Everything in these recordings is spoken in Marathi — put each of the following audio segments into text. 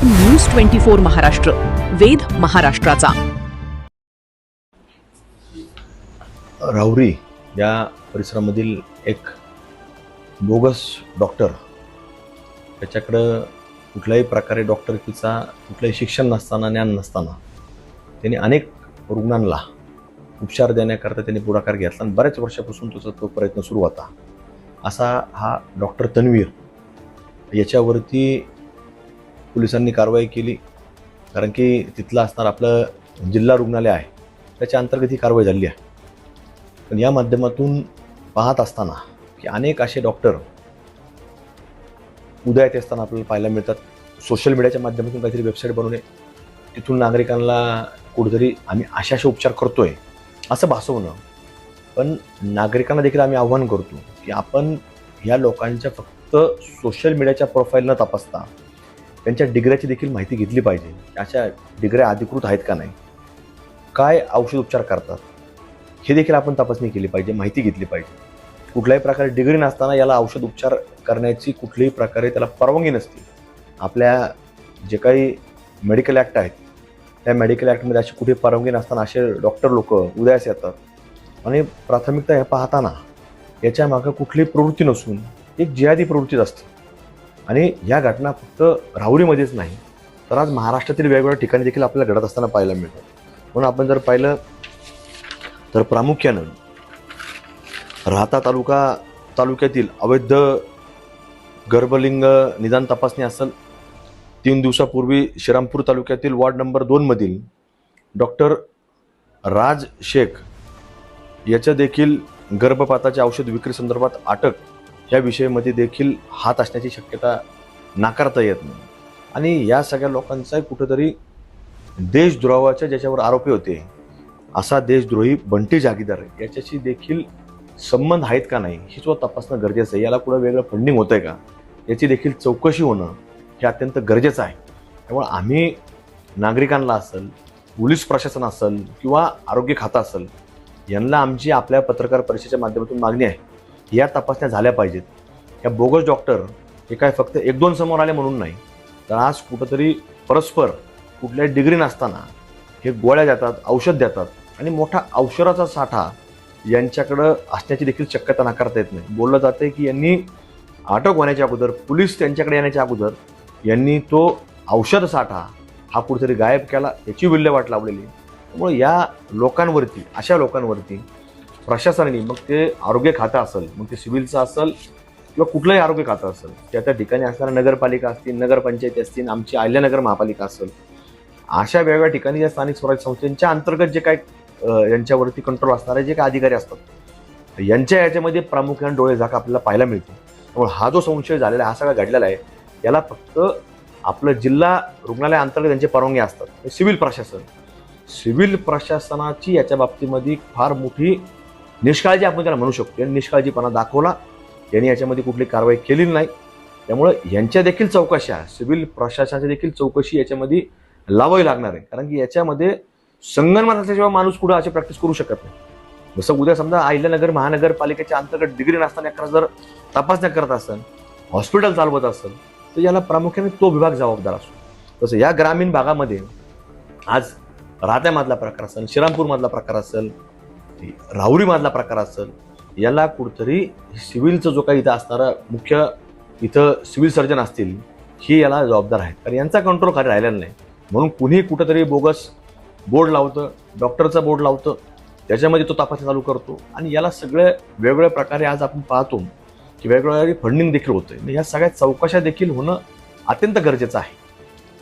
न्यूज 24 महाराष्ट्र, वेध महाराष्ट्राचा. राहुरी या परिसरामधील एक बोगस डॉक्टर, त्याच्याकडं कुठल्याही प्रकारे डॉक्टरकीचा कुठलंही शिक्षण नसताना, ज्ञान नसताना त्यांनी अनेक रुग्णांना उपचार देण्याकरता त्यांनी पुढाकार घेतला आणि बऱ्याच वर्षापासून त्याचा तो प्रयत्न सुरू होता. असा हा डॉक्टर तन्वीर, याच्यावरती पोलिसांनी कारवाई केली. कारण की तिथलं असणार आपलं जिल्हा रुग्णालय आहे, त्याच्या अंतर्गत ही कारवाई झाली आहे. पण या माध्यमातून पाहत असताना की अनेक असे डॉक्टर उदयात असताना आपल्याला पाहायला मिळतात. सोशल मीडियाच्या माध्यमातून काहीतरी वेबसाईट बनवणे, तिथून नागरिकांना कुठेतरी आम्ही असे उपचार करतोय असं भासवणं. पण नागरिकांना देखील आम्ही आव्हान करतो की आपण या लोकांच्या फक्त सोशल मीडियाच्या प्रोफाईल न तपासता त्यांच्या डिग्र्याची देखील माहिती घेतली पाहिजे. अशा डिग्र्या अधिकृत आहेत का नाही, काय औषध उपचार करतात, हे देखील आपण तपासणी केली पाहिजे, माहिती घेतली पाहिजे. कुठल्याही प्रकारे डिग्री नसताना याला औषध उपचार करण्याची कुठल्याही प्रकारे त्याला परवानगी नसते. आपल्या जे काही मेडिकल ॲक्ट आहेत, त्या मेडिकल ॲक्टमध्ये अशी कुठे परवानगी नसताना असे डॉक्टर लोक उदयास येतात. आणि प्राथमिकता हे पाहताना याच्या मागं कुठलीही प्रवृत्ती नसून एक जिहादी प्रवृत्तीच असते. आणि या घटना फक्त राहुरीमध्येच नाही, तर आज महाराष्ट्रातील वेगवेगळ्या ठिकाणी देखील आपल्याला घडत असताना पाहायला मिळतं. म्हणून आपण जर पाहिलं तर प्रामुख्यानं राहता तालुक्यातील अवैध गर्भलिंग निदान तपासणी असेल. 3 दिवसापूर्वी श्रीरामपूर तालुक्यातील वार्ड नंबर 2 मधील डॉक्टर राज शेख याच्या देखील गर्भपाताच्या औषध विक्री संदर्भात अटक या विषयामध्ये देखील हात असण्याची शक्यता नाकारता येत नाही. आणि या सगळ्या लोकांचा कुठंतरी देशद्रोहाच्या ज्याच्यावर आरोपी होते, असा देशद्रोही बंटी जागीदार याच्याशी देखील संबंध आहेत का नाही हे सुद्धा तपासणं गरजेचं आहे. याला कुठं वेगळं फंडिंग होतं आहे का, याची देखील चौकशी होणं हे अत्यंत गरजेचं आहे. त्यामुळे आम्ही नागरिकांना असेल, पोलीस प्रशासन असेल किंवा आरोग्य खातं असेल, यांना आमची आपल्या पत्रकार परिषदेच्या माध्यमातून मागणी आहे, या तपासण्या झाल्या पाहिजेत. या बोगस डॉक्टर हे काय फक्त 1-2 समोर आले म्हणून नाही, तर आज कुठंतरी परस्पर कुठल्याही डिग्री नसताना हे गोळ्या देतात, औषध देतात आणि मोठा औषधाचा साठा यांच्याकडं असण्याची देखील शक्यता नाकारता येत नाही. बोललं जातं की यांनी अटक होण्याच्या अगोदर, पोलीस त्यांच्याकडे येण्याच्या अगोदर यांनी तो औषध साठा हा कुठेतरी गायब केला, याची विल्हेवाट लावलेली. त्यामुळे या लोकांवरती, अशा लोकांवरती प्रशासनाने, मग ते आरोग्य खातं असेल, मग ते सिव्हिलचं असेल किंवा कुठलंही आरोग्य खातं असेल, त्या ठिकाणी असणाऱ्या नगरपालिका असतील, नगरपंचायती असतील, आमची अहिल्यानगर महापालिका असेल, अशा वेगवेगळ्या ठिकाणी या स्थानिक स्वराज्य संस्थांच्या अंतर्गत जे काय यांच्यावरती कंट्रोल असणारे जे काही अधिकारी असतात, यांच्या याच्यामध्ये प्रामुख्याने डोळे झाक आपल्याला पाहायला मिळतो. त्यामुळे हा जो संशय झालेला आहे, हा सगळा घडलेला आहे, याला फक्त आपलं जिल्हा रुग्णालय अंतर्गत यांचे परवानगी असतात. सिव्हिल प्रशासनाची याच्या बाबतीमध्ये फार मोठी निष्काळजी आपण त्याला म्हणू शकतो. यांनी निष्काळजीपणा दाखवला, यांनी याच्यामध्ये कुठली कारवाई केलेली नाही. त्यामुळे यांच्या देखील चौकशा, सिव्हिल प्रशासनाची देखील चौकशी याच्यामध्ये लावावी लागणार आहे. कारण की याच्यामध्ये संगनमत असल्याशिवाय माणूस कुठं अशी प्रॅक्टिस करू शकत नाही. जसं उद्या समजा अहिल्यानगर महानगरपालिकेच्या अंतर्गत डिग्री नसताना एखादा जर तपासण्या करत असेल, हॉस्पिटल चालवत असेल, तर याला प्रामुख्याने तो विभाग जबाबदार असतो. तसं या ग्रामीण भागामध्ये आज राहत्यामधला प्रकार असेल, श्रीरामपूरमधला प्रकार असेल, राहुरीमधला प्रकार असेल, याला कुठतरी सिव्हिलचं जो काही इथं असणारा मुख्य इथं सिव्हिल सर्जन असतील, ही याला जबाबदार आहेत. कारण यांचा कंट्रोल खाली राहिलेला नाही. म्हणून कुणी कुठंतरी बोगस बोर्ड लावतं, डॉक्टरचा बोर्ड लावतं, त्याच्यामध्ये तो तपासणी चालू करतो. आणि याला सगळे वेगवेगळ्या प्रकारे आज आपण पाहतो की वेगवेगळ्या फंडिंग देखील होतं. या सगळ्या चौकशा देखील होणं अत्यंत गरजेचं आहे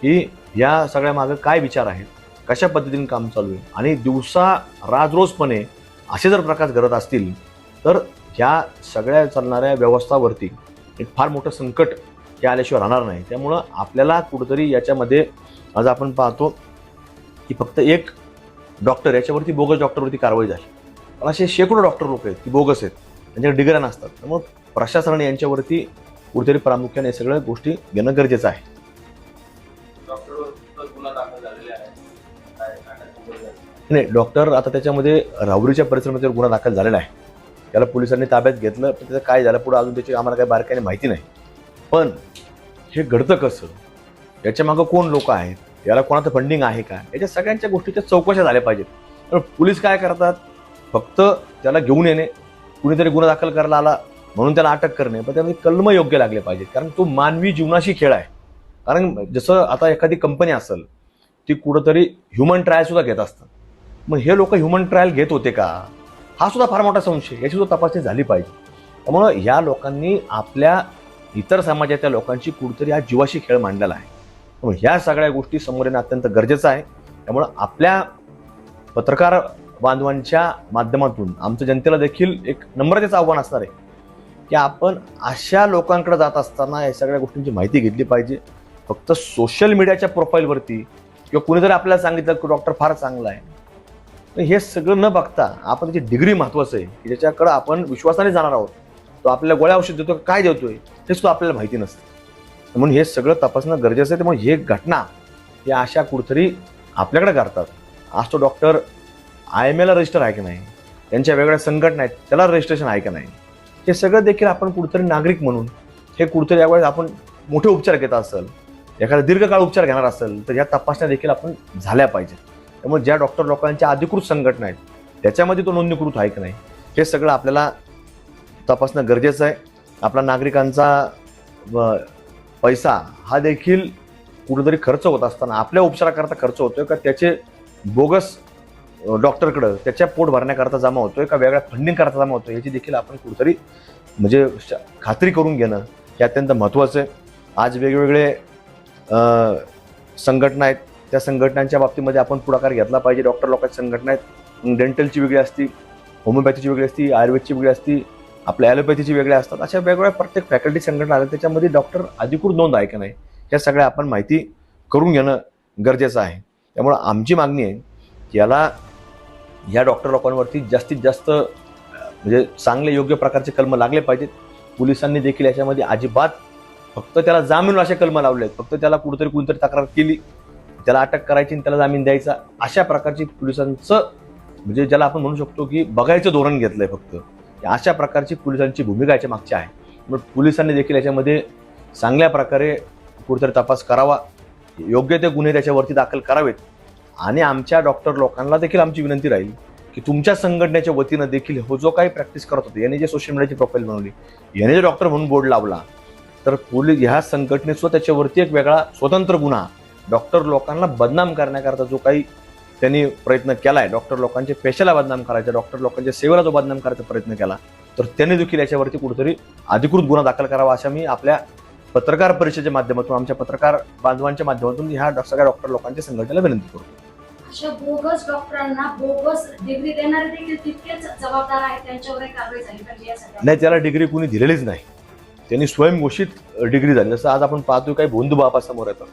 की या सगळ्या मागं काय विचार आहेत, कशा पद्धतीने काम चालू आहे. आणि दिवसा राजरोजपणे असे जर प्रकार घडत असतील तर ह्या सगळ्या चालणाऱ्या व्यवस्थावरती एक फार मोठं संकट हे आल्याशिवाय राहणार नाही. त्यामुळं आपल्याला कुठंतरी याच्यामध्ये आज आपण पाहतो की फक्त एक डॉक्टर, याच्यावरती बोगस डॉक्टरवरती कारवाई झाली, पण असे शेकडो डॉक्टर लोक आहेत की बोगस आहेत, त्यांच्याकडे डिग्र्या नसतात. त्यामुळे प्रशासनाने यांच्यावरती कुठेतरी प्रामुख्याने सगळ्या गोष्टी घेणं गरजेचं आहे. नाही, डॉक्टर आता त्याच्यामध्ये राहुरीच्या परिसरामध्ये गुन्हा दाखल झालेला आहे. त्याला पोलिसांनी ताब्यात घेतलं, पण त्याचं काय झालं पुढे अजून त्याची आम्हाला काही बारकाईने माहिती नाही. पण हे घडतं कसं, याच्या मागं कोण लोक आहेत, याला कोणाचं फंडिंग आहे का, याच्या सगळ्यांच्या गोष्टीच्या चौकशा झाल्या पाहिजेत. तर पोलीस काय करतात, फक्त त्याला घेऊन येणे, कुणीतरी गुन्हा दाखल करायला आला म्हणून त्याला अटक करणे, पण त्यामध्ये कलम योग्य लागले पाहिजेत. कारण तो मानवी जीवनाशी खेळ आहे. कारण जसं आता एखादी कंपनी असेल ती कुठंतरी ह्युमन ट्रायल सुद्धा घेत असतात. मग हे लोक ह्युमन ट्रायल घेत होते का, हा सुद्धा फार मोठा संशय, याची सुद्धा तपासणी झाली पाहिजे. त्यामुळं या लोकांनी आपल्या इतर समाजाच्या लोकांची कुठेतरी हा जीवाशी खेळ मांडलेला आहे. त्यामुळे ह्या सगळ्या गोष्टी समोर येणं अत्यंत गरजेचं आहे. त्यामुळं आपल्या पत्रकार बांधवांच्या माध्यमातून आमचं जनतेला देखील एक नम्रतेचं आव्हान असणार आहे की आपण अशा लोकांकडे जात असताना या सगळ्या गोष्टींची माहिती घेतली पाहिजे. फक्त सोशल मीडियाच्या प्रोफाईलवरती किंवा कुणीतरी आपल्याला सांगितलं की डॉक्टर फार चांगला आहे, हे सगळं न बघता आपण त्याची डिग्री महत्वाचं आहे की ज्याच्याकडे आपण विश्वासाने जाणार आहोत, तो आपल्याला गोळ्या औषध देतो काय देतोय हे सुद्धा आपल्याला माहिती नसतं. म्हणून हे सगळं तपासणं गरजेचं आहे. त्यामुळे हे घटना या अशा कुठेतरी आपल्याकडे करतात. आज तो डॉक्टर IMA ला रजिस्टर आहे की नाही, त्यांच्या वेगळ्या संघटना आहेत त्याला रजिस्ट्रेशन आहे का नाही, हे सगळं देखील आपण कुठेतरी नागरिक म्हणून हे कुठेतरी यावेळेस आपण मोठे उपचार घेत असेल, एखादा दीर्घकाळ उपचार घेणार असेल तर या तपासण्या देखील आपण झाल्या पाहिजेत. त्यामुळे ज्या डॉक्टर लोकांच्या अधिकृत संघटना आहेत त्याच्यामध्ये तो नोंदणीकृत आहे की नाही हे सगळं आपल्याला तपासणं गरजेचं आहे. आपला नागरिकांचा पैसा हा देखील कुठेतरी खर्च होत असताना आपल्या उपचाराकरता खर्च होतोय का त्याचे बोगस डॉक्टरकडं त्याच्या पोट भरण्याकरता जमा होतोय का वेगळ्या फंडिंग करता जमा होतोय याची देखील आपण कुठेतरी म्हणजे खात्री करून घेणं हे अत्यंत महत्त्वाचं आहे. आज वेगवेगळे संघटना आहेत, त्या संघटनांच्या बाबतीमध्ये आपण पुढाकार घेतला पाहिजे. डॉक्टर लोकांची संघटना आहेत, डेंटलची वेगळी असती, होमिओपॅथीची वेगळी असती, आयुर्वेदची वेगळी असती, आपल्या ॲलोपॅथीची वेगळ्या असतात. अशा वेगवेगळ्या प्रत्येक फॅकल्टी संघटना आल्या त्याच्यामध्ये डॉक्टर अधिकृत नोंद आहे का नाही या सगळ्या आपण माहिती करून घेणं गरजेचं आहे. त्यामुळं आमची मागणी आहे की या डॉक्टर लोकांवरती जास्तीत जास्त म्हणजे चांगले योग्य प्रकारचे कलम लागले पाहिजेत. पोलिसांनी देखील याच्यामध्ये अजिबात फक्त त्याला जामीन असे कलम लावले आहेत, फक्त त्याला कुणीतरी तक्रार केली त्याला अटक करायची आणि त्याला जामीन द्यायचा, अशा प्रकारची पोलिसांचं म्हणजे ज्याला आपण म्हणू शकतो की बघायचं धोरण घेतलंय. फक्त अशा प्रकारची पोलिसांची भूमिका याच्या मागची आहे. मग पोलिसांनी देखील याच्यामध्ये चांगल्या प्रकारे कुठेतरी तपास करावा, योग्य ते गुन्हे त्याच्यावरती दाखल करावेत. आणि आमच्या डॉक्टर लोकांना देखील आमची विनंती राहील की तुमच्या संघटनेच्या वतीनं देखील हो जो काही प्रॅक्टिस करत होते याने जे सोशल मीडियाची प्रोफाईल बनवली, याने जे डॉक्टर म्हणून बोर्ड लावला, तर पोलीस ह्या संघटनेसुद्धा त्याच्यावरती एक वेगळा स्वतंत्र गुन्हा डॉक्टर लोकांना बदनाम करण्याकरता जो काही त्यांनी प्रयत्न केला आहे, डॉक्टर लोकांच्या पेशाला बदनाम करायचा, डॉक्टर लोकांच्या सेवेला जो बदनाम करायचा प्रयत्न केला, तर त्यांनी देखील याच्यावरती कुठेतरी अधिकृत गुन्हा दाखल करावा अशा मी आपल्या पत्रकार परिषदेच्या माध्यमातून आमच्या पत्रकार बांधवांच्या माध्यमातून ह्या सगळ्या डॉक्टर लोकांच्या संघटनेला विनंती करतो. अशा बोगस डॉक्टरांना बोगस डिग्री देणारे देखील तितकेच जबाबदार आहेत, त्यांच्यावर कारवाई झाली पाहिजे. नाही, त्याला डिग्री कुणी दिलेलीच नाही, त्यांनी स्वयंघोषित डिग्री झाली. जसं आज आपण पाहतोय काही भोंदू बाबा समोर येतात,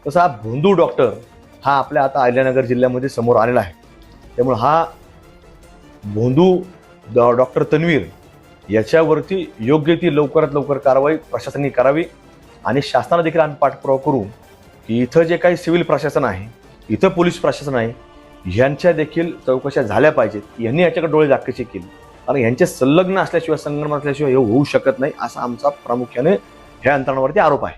तसं हा भोंदू डॉक्टर हा आपल्या आता अहिल्यानगर जिल्ह्यामध्ये समोर आलेला आहे. त्यामुळे हा भोंदू डॉक्टर तन्वीर याच्यावरती योग्य ती लवकरात लवकर कारवाई प्रशासनाने करावी. आणि शासनाला देखील आम्ही पाठपुरावा करू की इथं जे काही सिव्हिल प्रशासन आहे, इथं पोलीस प्रशासन आहे, ह्यांच्या देखील चौकशा झाल्या पाहिजेत. यांनी याच्याकडे डोळे झाकायचे केले, कारण यांचे संलग्न असल्याशिवाय, संगणन असल्याशिवाय हे होऊ शकत नाही, असा आमचा प्रामुख्याने ह्या यंत्रणावरती आरोप आहे.